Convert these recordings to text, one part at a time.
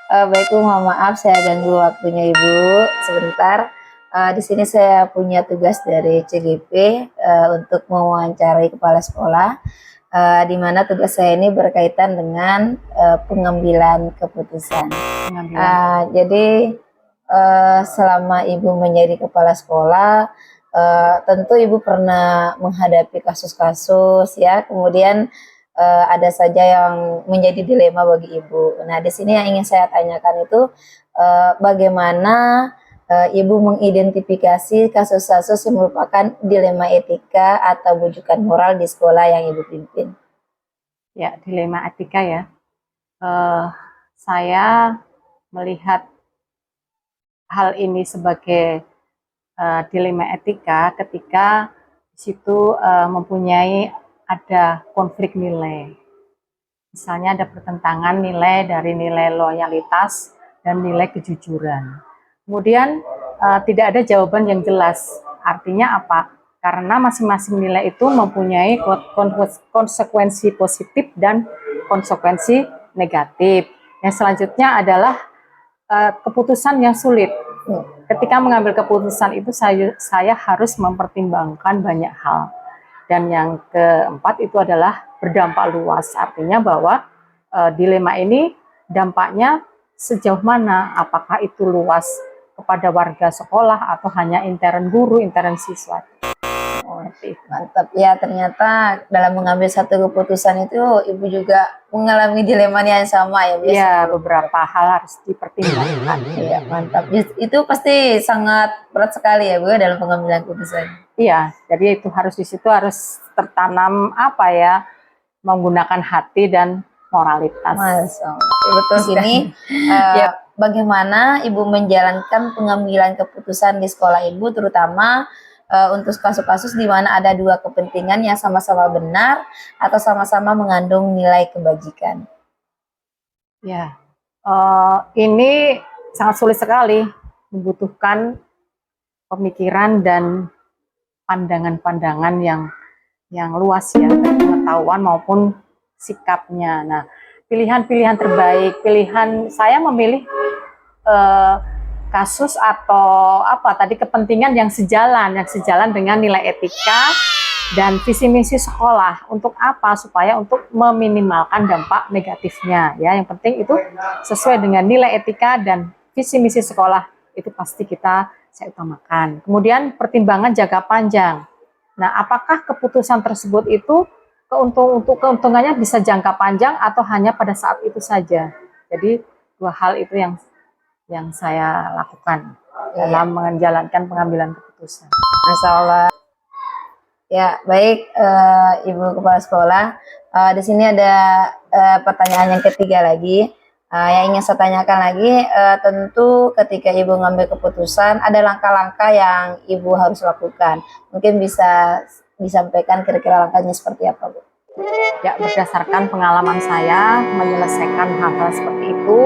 Baik Bu, mohon maaf saya ganggu waktunya Ibu sebentar. Di sini saya punya tugas dari CGP untuk mewawancarai kepala sekolah, di mana tugas saya ini berkaitan dengan pengambilan keputusan. Jadi selama Ibu menjadi kepala sekolah, tentu Ibu pernah menghadapi kasus-kasus ya, kemudian ada saja yang menjadi dilema bagi Ibu. Nah, di sini yang ingin saya tanyakan itu bagaimana Ibu mengidentifikasi kasus-kasus yang merupakan dilema etika atau bujukan moral di sekolah yang Ibu pimpin. Ya, dilema etika ya. Saya melihat hal ini sebagai dilema etika ketika di situ mempunyai ada konflik nilai. Misalnya ada pertentangan nilai dari nilai loyalitas dan nilai kejujuran. Kemudian tidak ada jawaban yang jelas. Artinya apa? Karena masing-masing nilai itu mempunyai konsekuensi positif dan konsekuensi negatif. Yang selanjutnya adalah keputusan yang sulit. Ketika mengambil keputusan itu saya harus mempertimbangkan banyak hal. Dan yang keempat itu adalah berdampak luas. Artinya bahwa dilema ini dampaknya sejauh mana? Apakah itu luas kepada warga sekolah atau hanya intern guru, intern siswa? Mantap ya, ternyata dalam mengambil satu keputusan itu Ibu juga mengalami dilema yang sama ya. Iya, beberapa hal harus dipertimbangkan. Iya, mantap. Itu pasti sangat berat sekali ya Bu dalam pengambilan keputusan. Iya, jadi itu harus di situ harus tertanam apa ya, menggunakan hati dan moralitas. Betul sini. Bagaimana Ibu menjalankan pengambilan keputusan di sekolah Ibu, terutama untuk kasus-kasus di mana ada dua kepentingan yang sama-sama benar atau sama-sama mengandung nilai kebajikan? Ya, ini sangat sulit sekali, membutuhkan pemikiran dan pandangan-pandangan yang luas ya, pengetahuan maupun sikapnya. Nah, pilihan-pilihan terbaik, pilihan saya memilih kasus atau apa tadi kepentingan yang sejalan dengan nilai etika dan visi misi sekolah. Untuk apa? Supaya untuk meminimalkan dampak negatifnya ya. Yang penting itu sesuai dengan nilai etika dan visi misi sekolah, itu pasti saya utamakan. Kemudian pertimbangan jangka panjang. Nah, apakah keputusan tersebut itu keuntungannya bisa jangka panjang atau hanya pada saat itu saja? Jadi dua hal itu yang saya lakukan dalam menjalankan pengambilan keputusan. Masya Allah. Ya, baik Ibu Kepala Sekolah. Di sini ada pertanyaan yang ketiga lagi. Yang ingin saya tanyakan lagi, tentu ketika Ibu ngambil keputusan, ada langkah-langkah yang Ibu harus lakukan. Mungkin bisa disampaikan kira-kira langkahnya seperti apa, Bu? Ya, berdasarkan pengalaman saya menyelesaikan hal-hal seperti itu,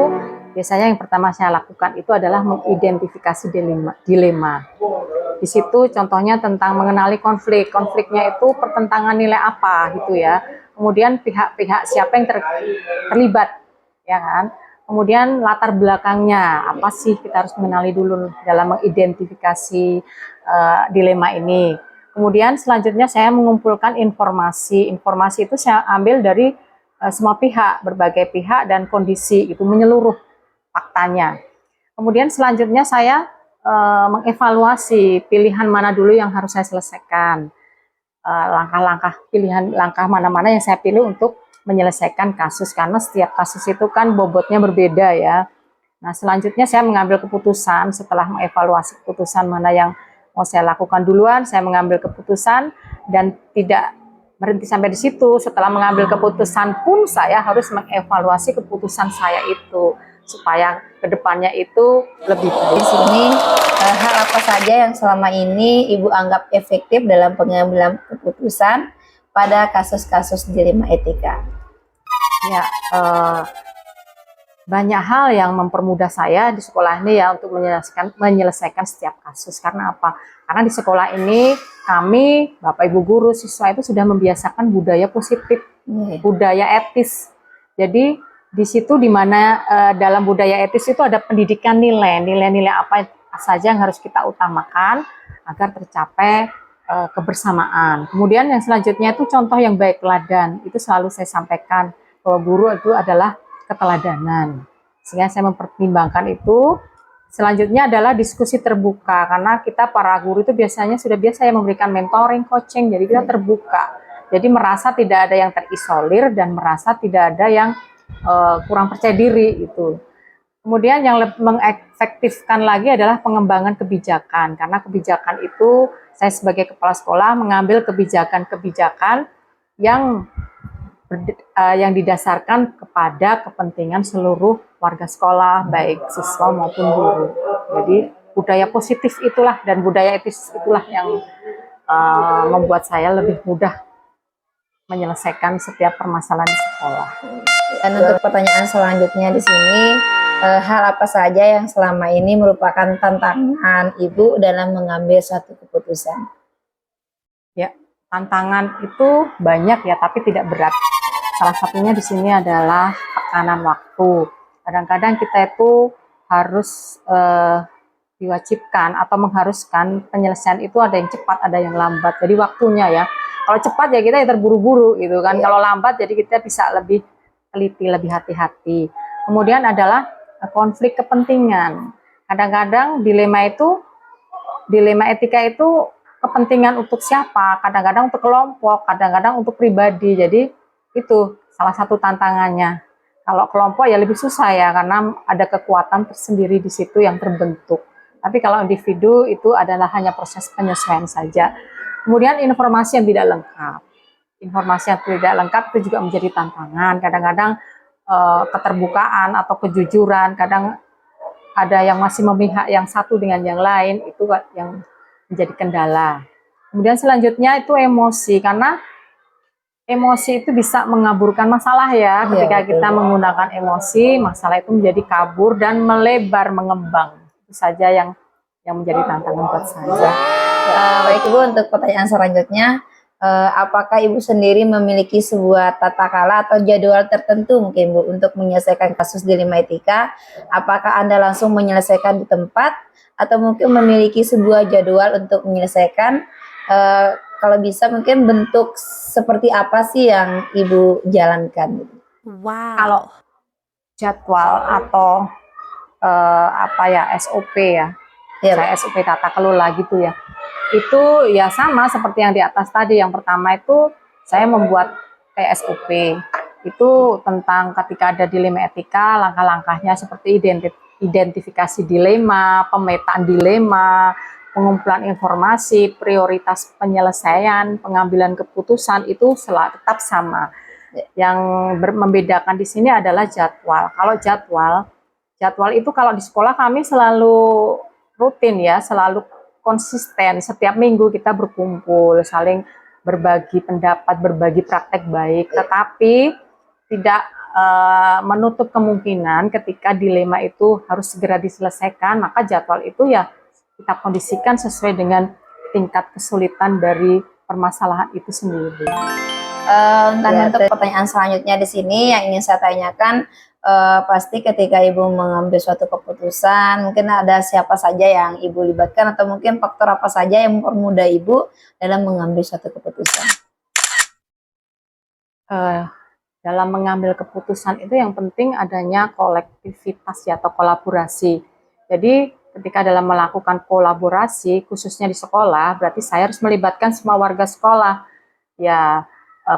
biasanya yang pertama saya lakukan itu adalah mengidentifikasi dilema. Di situ contohnya tentang mengenali konfliknya itu pertentangan nilai apa gitu ya. Kemudian pihak-pihak siapa yang terlibat, ya kan. Kemudian latar belakangnya apa sih, kita harus mengenali dulu dalam mengidentifikasi dilema ini. Kemudian selanjutnya saya mengumpulkan informasi itu saya ambil dari semua pihak, berbagai pihak dan kondisi, itu menyeluruh faktanya. Kemudian selanjutnya saya mengevaluasi pilihan mana dulu yang harus saya selesaikan, langkah mana-mana yang saya pilih untuk menyelesaikan kasus, karena setiap kasus itu kan bobotnya berbeda ya. Nah, selanjutnya saya mengambil keputusan setelah mengevaluasi keputusan mana yang mau saya lakukan duluan. Saya mengambil keputusan dan tidak berhenti sampai di situ. Setelah mengambil keputusan pun saya harus mengevaluasi keputusan saya itu supaya kedepannya itu lebih baik. Di sini hal apa saja yang selama ini Ibu anggap efektif dalam pengambilan keputusan pada kasus-kasus dilema etika? Ya, banyak hal yang mempermudah saya di sekolah ini ya untuk menyelesaikan setiap kasus. Karena apa? Karena di sekolah ini kami, Bapak Ibu guru, siswa itu sudah membiasakan budaya positif, budaya etis. Jadi di situ dimana dalam budaya etis itu ada pendidikan nilai-nilai apa saja yang harus kita utamakan agar tercapai kebersamaan. Kemudian yang selanjutnya itu contoh yang baik teladan, itu selalu saya sampaikan bahwa guru itu adalah keteladanan. Sehingga saya mempertimbangkan itu. Selanjutnya adalah diskusi terbuka, karena kita para guru itu biasanya sudah biasa ya memberikan mentoring, coaching, jadi kita terbuka. Jadi merasa tidak ada yang terisolir dan merasa tidak ada yang kurang percaya diri itu. Kemudian yang lebih mengefektifkan lagi adalah pengembangan kebijakan, karena kebijakan itu saya sebagai kepala sekolah mengambil kebijakan-kebijakan yang didasarkan kepada kepentingan seluruh warga sekolah, baik siswa maupun guru. Jadi budaya positif itulah dan budaya etis itulah yang membuat saya lebih mudah menyelesaikan setiap permasalahan di sekolah. Dan untuk pertanyaan selanjutnya di sini, hal apa saja yang selama ini merupakan tantangan Ibu dalam mengambil suatu keputusan? Ya, tantangan itu banyak ya, tapi tidak berat. Salah satunya di sini adalah tekanan waktu. Kadang-kadang kita itu harus diwajibkan atau mengharuskan penyelesaian itu ada yang cepat, ada yang lambat. Jadi waktunya ya. Kalau cepat ya kita ya terburu-buru gitu kan. Kalau lambat jadi kita bisa lebih teliti, lebih hati-hati. Kemudian adalah konflik kepentingan. Kadang-kadang dilema etika itu kepentingan untuk siapa? Kadang-kadang untuk kelompok, kadang-kadang untuk pribadi. Jadi itu salah satu tantangannya. Kalau kelompok ya lebih susah ya, karena ada kekuatan tersendiri di situ yang terbentuk. Tapi kalau individu itu adalah hanya proses penyesuaian saja. Kemudian informasi yang tidak lengkap. Informasi yang tidak lengkap itu juga menjadi tantangan. Kadang-kadang keterbukaan atau kejujuran, kadang ada yang masih memihak yang satu dengan yang lain, itu yang menjadi kendala. Kemudian selanjutnya itu emosi, karena emosi itu bisa mengaburkan masalah ya. Ketika kita menggunakan emosi, masalah itu menjadi kabur dan melebar, mengembang. Itu saja yang menjadi tantangan buat saya. Baik Ibu, untuk pertanyaan selanjutnya, apakah Ibu sendiri memiliki sebuah tata kala atau jadwal tertentu mungkin Bu untuk menyelesaikan kasus dilema etika? Apakah Anda langsung menyelesaikan di tempat atau mungkin memiliki sebuah jadwal untuk menyelesaikan? Kalau bisa mungkin bentuk seperti apa sih yang Ibu jalankan? Wow. Kalau jadwal atau SOP ya, saya SOP tata kelola gitu ya, itu ya sama seperti yang di atas tadi. Yang pertama itu saya membuat kayak SOP itu tentang ketika ada dilema etika, langkah-langkahnya seperti identifikasi dilema, pemetaan dilema, pengumpulan informasi, prioritas penyelesaian, pengambilan keputusan itu tetap sama. Yang membedakan di sini adalah jadwal. Kalau jadwal itu kalau di sekolah kami selalu rutin ya, selalu konsisten. Setiap minggu kita berkumpul, saling berbagi pendapat, berbagi praktek baik. Tetapi tidak menutup kemungkinan ketika dilema itu harus segera diselesaikan, maka jadwal itu ya kita kondisikan sesuai dengan tingkat kesulitan dari permasalahan itu sendiri. Dan untuk pertanyaan selanjutnya di sini yang ingin saya tanyakan, pasti ketika Ibu mengambil suatu keputusan, mungkin ada siapa saja yang Ibu libatkan atau mungkin faktor apa saja yang mempermudah Ibu dalam mengambil suatu keputusan? Dalam mengambil keputusan itu yang penting adanya kolektivitas ya, atau kolaborasi. Jadi ketika dalam melakukan kolaborasi, khususnya di sekolah, berarti saya harus melibatkan semua warga sekolah, ya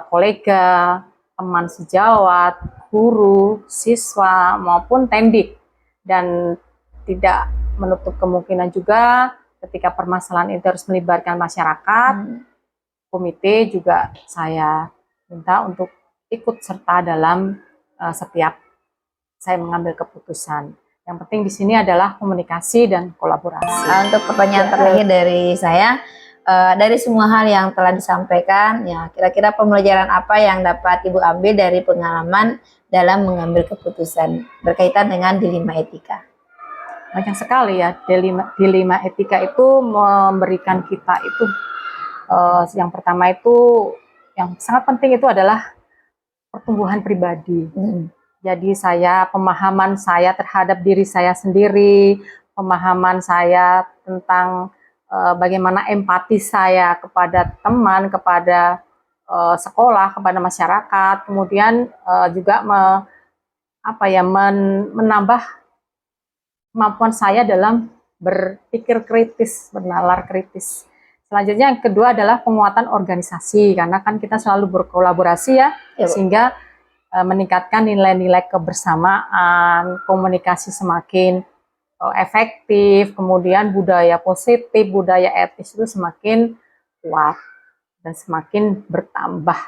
kolega, teman sejawat, guru, siswa, maupun tendik. Dan tidak menutup kemungkinan juga ketika permasalahan itu harus melibatkan masyarakat, komite juga saya minta untuk ikut serta dalam setiap saya mengambil keputusan. Yang penting di sini adalah komunikasi dan kolaborasi. Untuk pertanyaan terakhir dari saya, dari semua hal yang telah disampaikan, ya kira-kira pembelajaran apa yang dapat Ibu ambil dari pengalaman dalam mengambil keputusan berkaitan dengan dilema etika? Banyak sekali ya, dilema etika itu memberikan kita itu, yang pertama itu, yang sangat penting itu adalah pertumbuhan pribadi. Jadi pemahaman saya terhadap diri saya sendiri, pemahaman saya tentang bagaimana empati saya kepada teman, kepada sekolah, kepada masyarakat, kemudian juga menambah kemampuan saya dalam berpikir kritis, bernalar kritis. Selanjutnya yang kedua adalah penguatan organisasi, karena kan kita selalu berkolaborasi ya, sehingga meningkatkan nilai-nilai kebersamaan, komunikasi semakin efektif, kemudian budaya positif, budaya etis itu semakin kuat dan semakin bertambah.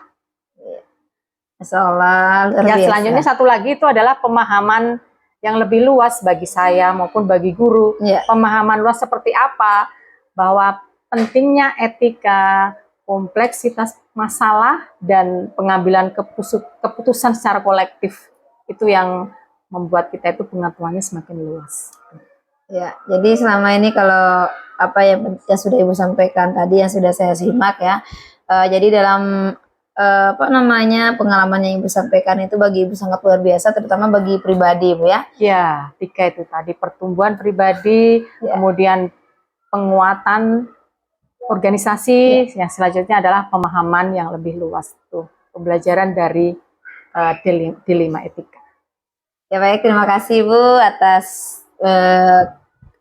Masya Allah, luar Ya, biasa. selanjutnya satu lagi itu adalah pemahaman yang lebih luas bagi saya maupun bagi guru. Ya. Pemahaman luas seperti apa? Bahwa pentingnya etika, kompleksitas masalah, dan pengambilan keputusan secara kolektif. Itu yang membuat kita itu pengetahuannya semakin luas. Ya, jadi selama ini kalau apa yang sudah Ibu sampaikan tadi, yang sudah saya simak ya, jadi dalam pengalaman yang Ibu sampaikan itu bagi Ibu sangat luar biasa, terutama bagi pribadi Ibu ya. Ya, 3 itu tadi, pertumbuhan pribadi, kemudian penguatan organisasi, yang selanjutnya adalah pemahaman yang lebih luas, tuh pembelajaran dari dilema etika. Ya baik, terima kasih Bu atas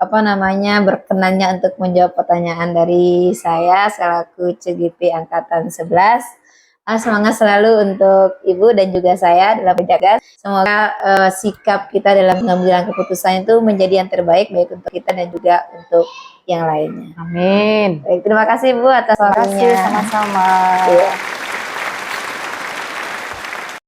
berkenannya untuk menjawab pertanyaan dari saya selaku CGP Angkatan 11. Semangat selalu untuk Ibu dan juga saya dalam menjaga. Semoga sikap kita dalam pengambilan keputusan itu menjadi yang terbaik baik untuk kita dan juga untuk yang lainnya. Amin. Baik, terima kasih Bu atas waktunya. Terima kasih, sama-sama. Ya.